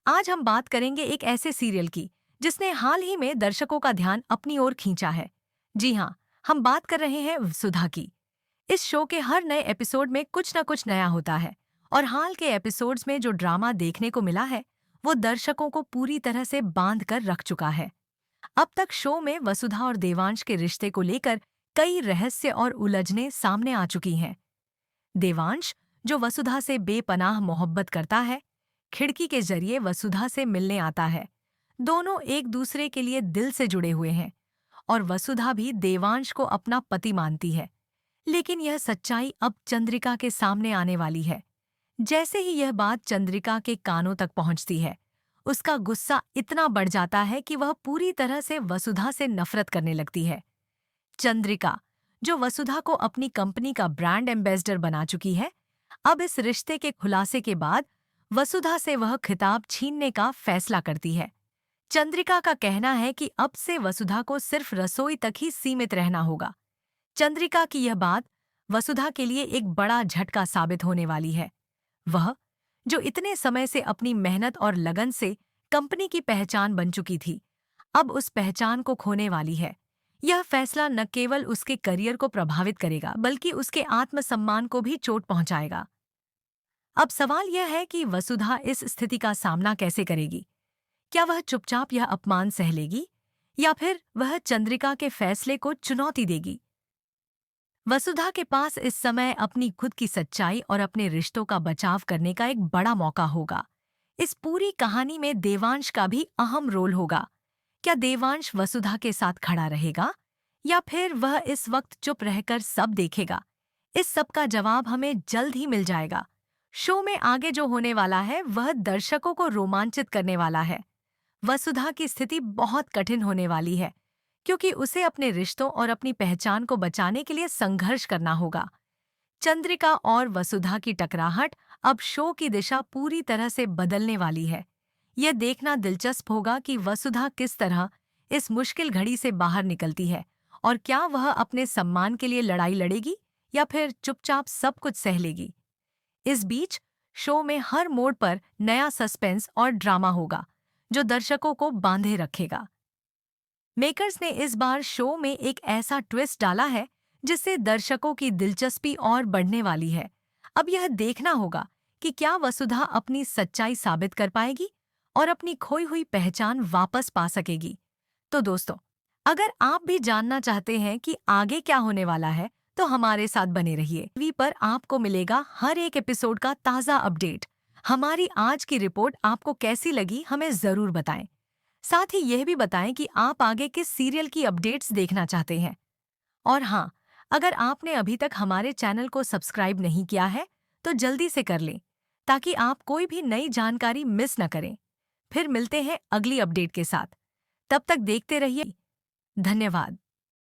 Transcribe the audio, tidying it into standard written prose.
आज हम बात करेंगे एक ऐसे सीरियल की जिसने हाल ही में दर्शकों का ध्यान अपनी ओर खींचा है। जी हाँ, हम बात कर रहे हैं सुधा की। इस शो के हर नए एपिसोड में कुछ न कुछ नया होता है और हाल के एपिसोड्स में जो ड्रामा देखने को मिला है वो दर्शकों को पूरी तरह से बांध कर रख चुका है। अब तक शो में वसुधा और देवांश के रिश्ते को लेकर कई रहस्य और उलझनें सामने आ चुकी हैं। देवांश, जो वसुधा से बेपनाह मोहब्बत करता है, खिड़की के जरिए वसुधा से मिलने आता है। दोनों एक दूसरे के लिए दिल से जुड़े हुए हैं और वसुधा भी देवांश को अपना पति मानती है। लेकिन यह सच्चाई अब चंद्रिका के सामने आने वाली है। जैसे ही यह बात चंद्रिका के कानों तक पहुंचती है, उसका गुस्सा इतना बढ़ जाता है कि वह पूरी तरह से वसुधा से नफरत करने लगती है। चंद्रिका, जो वसुधा को अपनी कंपनी का ब्रांड एम्बेसडर बना चुकी है, अब इस रिश्ते के खुलासे के बाद वसुधा से वह खिताब छीनने का फैसला करती है। चंद्रिका का कहना है कि अब से वसुधा को सिर्फ रसोई तक ही सीमित रहना होगा। चंद्रिका की यह बात वसुधा के लिए एक बड़ा झटका साबित होने वाली है। वह, जो इतने समय से अपनी मेहनत और लगन से कंपनी की पहचान बन चुकी थी, अब उस पहचान को खोने वाली है। यह फैसला न केवल उसके करियर को प्रभावित करेगा बल्कि उसके आत्मसम्मान को भी चोट पहुंचाएगा। अब सवाल यह है कि वसुधा इस स्थिति का सामना कैसे करेगी। क्या वह चुपचाप यह अपमान सह लेगी या फिर वह चंद्रिका के फैसले को चुनौती देगी। वसुधा के पास इस समय अपनी खुद की सच्चाई और अपने रिश्तों का बचाव करने का एक बड़ा मौका होगा। इस पूरी कहानी में देवांश का भी अहम रोल होगा। क्या देवांश वसुधा के साथ खड़ा रहेगा या फिर वह इस वक्त चुप रहकर सब देखेगा? इस सब का जवाब हमें जल्द ही मिल जाएगा। शो में आगे जो होने वाला है वह दर्शकों को रोमांचित करने वाला है। वसुधा की स्थिति बहुत कठिन होने वाली है क्योंकि उसे अपने रिश्तों और अपनी पहचान को बचाने के लिए संघर्ष करना होगा। चंद्रिका और वसुधा की टकराहट अब शो की दिशा पूरी तरह से बदलने वाली है। यह देखना दिलचस्प होगा कि वसुधा किस तरह इस मुश्किल घड़ी से बाहर निकलती है और क्या वह अपने सम्मान के लिए लड़ाई लड़ेगी या फिर चुपचाप सब कुछ सह लेगी। इस बीच शो में हर मोड़ पर नया सस्पेंस और ड्रामा होगा जो दर्शकों को बांधे रखेगा। मेकर्स ने इस बार शो में एक ऐसा ट्विस्ट डाला है जिससे दर्शकों की दिलचस्पी और बढ़ने वाली है। अब यह देखना होगा कि क्या वसुधा अपनी सच्चाई साबित कर पाएगी और अपनी खोई हुई पहचान वापस पा सकेगी। तो दोस्तों, अगर आप भी जानना चाहते हैं कि आगे क्या होने वाला है तो हमारे साथ बने रहिए। टीवी पर आपको मिलेगा हर एक एपिसोड का ताज़ा अपडेट। हमारी आज की रिपोर्ट आपको कैसी लगी हमें ज़रूर बताएं। साथ ही यह भी बताएं कि आप आगे किस सीरियल की अपडेट्स देखना चाहते हैं। और हाँ, अगर आपने अभी तक हमारे चैनल को सब्सक्राइब नहीं किया है तो जल्दी से कर लें ताकि आप कोई भी नई जानकारी मिस न करें। फिर मिलते हैं अगली अपडेट के साथ। तब तक देखते रहिए। धन्यवाद।